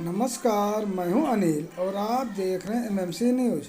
नमस्कार, मैं हूं अनिल और आप देख रहे हैं एमएमसी न्यूज।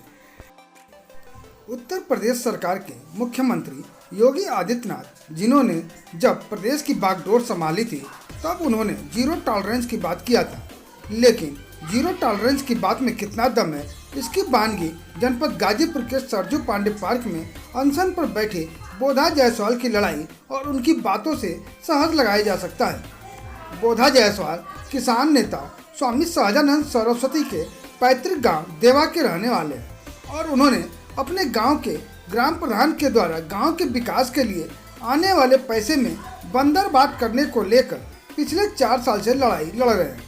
उत्तर प्रदेश सरकार के मुख्यमंत्री योगी आदित्यनाथ, जिन्होंने जब प्रदेश की बागडोर संभाली थी तब उन्होंने जीरो टॉलरेंस की बात किया था, लेकिन जीरो टॉलरेंस की बात में कितना दम है, इसकी बानगी जनपद गाजीपुर के सरजू पांडे पार्क में अनशन पर बैठे बोधा जायसवाल की लड़ाई और उनकी बातों से सहज लगाया जा सकता है। बोधा जायसवाल किसान नेता स्वामी सहजानंद सरस्वती के पैतृक गांव देवा के रहने वाले हैं और उन्होंने अपने गांव के ग्राम प्रधान के द्वारा गांव के विकास के लिए आने वाले पैसे में बंदरबाट करने को लेकर पिछले 4 साल से लड़ाई लड़ रहे हैं।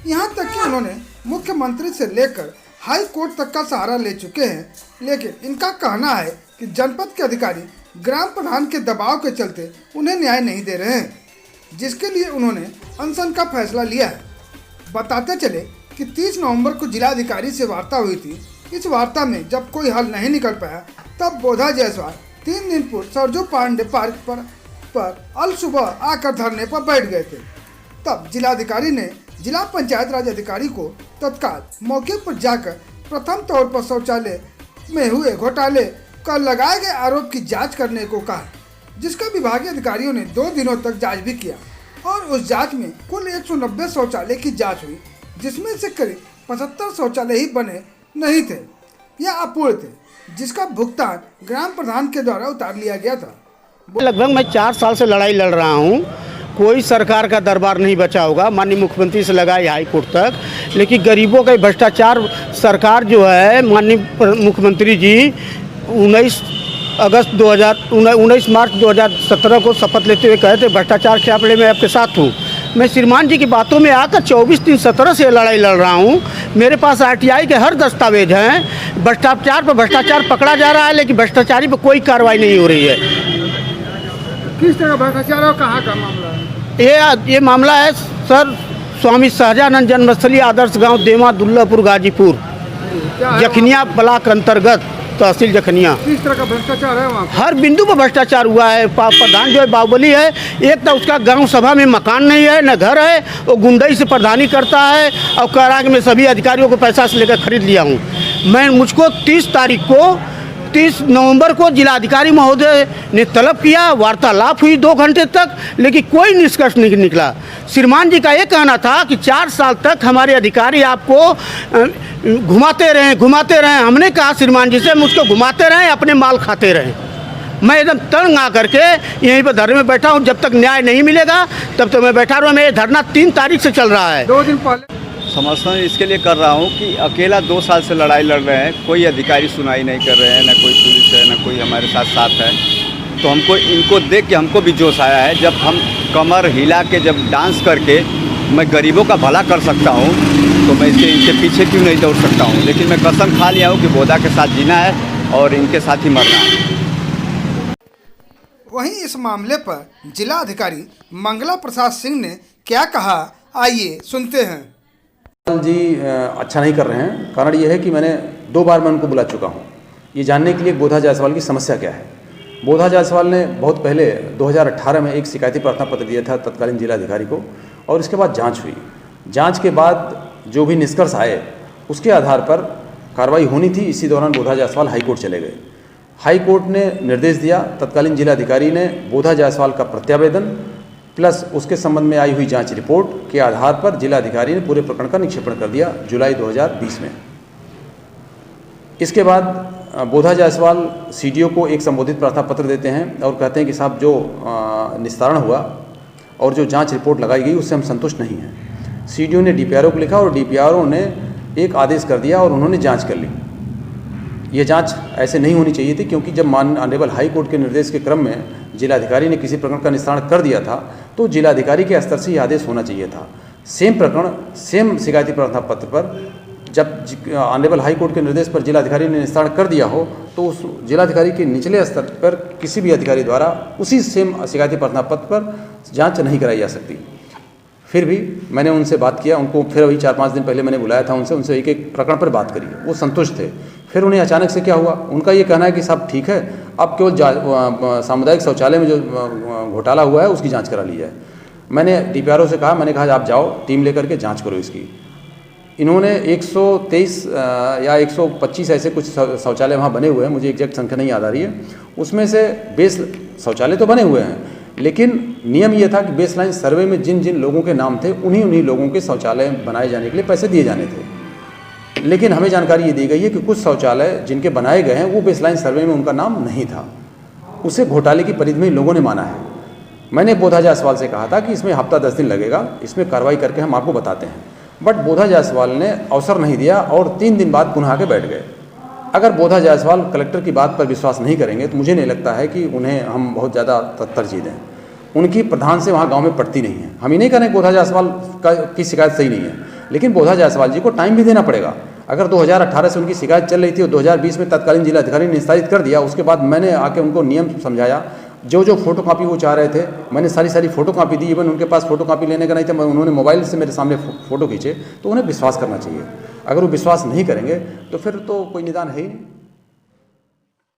यहां तक कि उन्होंने मुख्यमंत्री से लेकर हाई कोर्ट तक का सहारा ले चुके हैं, लेकिन इनका कहना है कि जनपद के अधिकारी ग्राम प्रधान के दबाव के चलते उन्हें न्याय नहीं दे रहे हैं, जिसके लिए उन्होंने अनशन का फैसला लिया है। बताते चले कि 30 नवंबर को जिलाधिकारी से वार्ता हुई थी। इस वार्ता में जब कोई हल नहीं निकल पाया तब बोधा जायसवाल 3 दिन पूर्व सरजू पांडे पार्क पर अल सुबह आकर धरने पर बैठ गए थे। तब जिलाधिकारी ने जिला पंचायत राज अधिकारी को तत्काल मौके पर जाकर प्रथम तौर पर शौचालय में हुए घोटाले का लगाए गए आरोप की जांच करने को कहा, जिसका विभागीय अधिकारियों ने 2 दिनों तक जांच भी किया और उस जांच में कुल 190 शौचालय की जांच हुई, जिसमें से करीब 75 शौचालय ही बने नहीं थे या अपूर्ण थे, जिसका भुगतान ग्राम प्रधान के द्वारा उतार लिया गया था। लगभग मैं 4 साल से लड़ाई लड़ रहा हूँ। कोई सरकार का दरबार नहीं बचा होगा, माननीय मुख्यमंत्री से लगाई हाई कोर्ट तक, लेकिन गरीबों का भ्रष्टाचार सरकार जो है, माननीय मुख्यमंत्री जी 19 मार्च 2017 को शपथ लेते हुए कहे थे भ्रष्टाचार के आंकड़े में आपके साथ हूँ। मैं श्रीमान जी की बातों में आकर 24/3/17 से लड़ाई लड़ रहा हूँ। मेरे पास आरटीआई के हर दस्तावेज हैं। भ्रष्टाचार पर भ्रष्टाचार पकड़ा जा रहा है, लेकिन भ्रष्टाचारी पर कोई कार्रवाई नहीं हो रही है। किस तरह भ्रष्टाचार और कहाँ का मामला है? ये मामला है सर, स्वामी सहजानंद जन्मस्थली आदर्श गाँव देवा दुल्लापुर गाजीपुर, जखनिया ब्लॉक अंतर्गत तहसील जखनिया। किस तरह का भ्रष्टाचार है वहाँ? हर बिंदु पर भ्रष्टाचार हुआ है। प्रधान जो है बाहुबली है। एक तो उसका गांव सभा में मकान नहीं है, न घर है, वो गुंडई से प्रधानी करता है और कह रहा है कि मैं सभी अधिकारियों को पैसा से लेकर खरीद लिया हूँ। मुझको 30 नवंबर को जिलाधिकारी महोदय ने तलब किया, वार्तालाप हुई 2 घंटे तक, लेकिन कोई निष्कर्ष नहीं निकला। श्रीमान जी का ये कहना था कि 4 साल तक हमारे अधिकारी आपको घुमाते रहे। हमने कहा श्रीमान जी से, मुझको घुमाते रहें, अपने माल खाते रहें। मैं एकदम तंग आ करके यहीं पर धरने में बैठा हूँ। जब तक न्याय नहीं मिलेगा तब तक मैं बैठा रहूँ। मेरा धरना 3 तारीख से चल रहा है। 2 दिन पहले समर्थन इसके लिए कर रहा हूँ कि अकेला 2 साल से लड़ाई लड़ रहे हैं, कोई अधिकारी सुनाई नहीं कर रहे हैं, ना कोई पुलिस है, ना कोई हमारे साथ है। तो हमको इनको देख के हमको भी जोश आया है। जब हम कमर हिला के जब डांस करके मैं गरीबों का भला कर सकता हूँ, तो मैं इनके पीछे क्यों नहीं दौड़ सकता हूँ। लेकिन मैं कसम खा लिया हूँ कि बोधा के साथ जीना है और इनके साथ ही मरना है। वहीं इस मामले पर जिला अधिकारी मंगला प्रसाद सिंह ने क्या कहा, आइए सुनते हैं। जी अच्छा नहीं कर रहे हैं। कारण ये है कि मैंने 2 बार मैं उनको बुला चुका हूँ ये जानने के लिए बोधा जायसवाल की समस्या क्या है। बोधा जायसवाल ने बहुत पहले 2018 में एक शिकायती प्रार्थना पत्र दिया था तत्कालीन जिलाधिकारी को, और इसके बाद जांच हुई। जांच के बाद जो भी निष्कर्ष आए उसके आधार पर कार्रवाई होनी थी। इसी दौरान बोधा जायसवाल हाईकोर्ट चले गए। हाईकोर्ट ने निर्देश दिया, तत्कालीन जिलाधिकारी ने बोधा जायसवाल का प्रत्यावेदन प्लस उसके संबंध में आई हुई जांच रिपोर्ट के आधार पर जिलाधिकारी ने पूरे प्रकरण का निक्षेपण कर दिया जुलाई 2020 में। इसके बाद बोधा जायसवाल सीडीओ को एक संबोधित प्रार्थना पत्र देते हैं और कहते हैं कि साहब जो निस्तारण हुआ और जो जांच रिपोर्ट लगाई गई उससे हम संतुष्ट नहीं हैं। सीडीओ ने डीपीआरओ को लिखा और डीपीआरओ ने एक आदेश कर दिया और उन्होंने जाँच कर ली। ये जांच ऐसे नहीं होनी चाहिए थी, क्योंकि जब ऑनरेबल हाई कोर्ट के निर्देश के क्रम में जिलाधिकारी ने किसी प्रकरण का निस्तारण कर दिया था तो जिलाधिकारी के स्तर से ये आदेश होना चाहिए था। सेम प्रकरण सेम शिकायती प्रार्थना पत्र पर जब ऑनरेबल हाई कोर्ट के निर्देश पर जिलाधिकारी ने निस्तारण कर दिया हो तो उस जिलाधिकारी के निचले स्तर पर किसी भी अधिकारी द्वारा उसी सेम शिकायती प्रार्थना पत्र पर जाँच नहीं कराई जा सकती। फिर भी मैंने उनसे बात किया, उनको फिर अभी 4-5 दिन पहले मैंने बुलाया था उनसे एक प्रकरण पर बात करी। वो संतुष्ट थे। फिर उन्हें अचानक से क्या हुआ, उनका ये कहना है कि साहब ठीक है, अब केवल सामुदायिक शौचालय में जो घोटाला हुआ है उसकी जांच करा ली जाए। मैंने डीपीआरओ से कहा, मैंने कहा आप जाओ टीम लेकर के जांच करो इसकी। इन्होंने 123 या 125 ऐसे कुछ शौचालय वहाँ बने हुए हैं, मुझे एग्जैक्ट संख्या नहीं याद आ रही है। उसमें से बेस शौचालय तो बने हुए हैं, लेकिन नियम ये था कि बेसलाइन सर्वे में जिन जिन लोगों के नाम थे उन्हीं लोगों के शौचालय बनाए जाने के लिए पैसे दिए जाने थे। लेकिन हमें जानकारी ये दी गई है कि कुछ शौचालय जिनके बनाए गए हैं वो बेसलाइन सर्वे में उनका नाम नहीं था। उसे घोटाले की परिधि में लोगों ने माना है। मैंने बोधा जायसवाल से कहा था कि इसमें हफ्ता 10 दिन लगेगा, इसमें कार्रवाई करके हम आपको बताते हैं, बट बोधा जायसवाल ने अवसर नहीं दिया और 3 दिन बाद पुनः आके बैठ गए। अगर बोधा जायसवाल कलेक्टर की बात पर विश्वास नहीं करेंगे तो मुझे नहीं लगता है कि उन्हें हम बहुत ज़्यादा तरजीह दें। उनकी प्रधान से वहाँ गांव में पड़ती नहीं है। हम ही नहीं करें बोधा जायसवाल की शिकायत सही नहीं है, लेकिन बोधा जायसवाल जी को टाइम भी देना पड़ेगा। अगर 2018 से उनकी शिकायत चल रही थी और 2020 में तत्कालीन जिलाधिकारी ने निस्तारित कर दिया, उसके बाद मैंने आके उनको नियम समझाया। जो फोटो कॉपी वो चाह रहे थे मैंने सारी फोटो कॉपी दी। इवन उनके पास फोटो कॉपी लेने का नहीं था, उन्होंने मोबाइल से मेरे सामने फ़ोटो खींचे। तो उन्हें विश्वास करना चाहिए। अगर वो विश्वास नहीं करेंगे तो फिर तो कोई निदान है ही नहीं।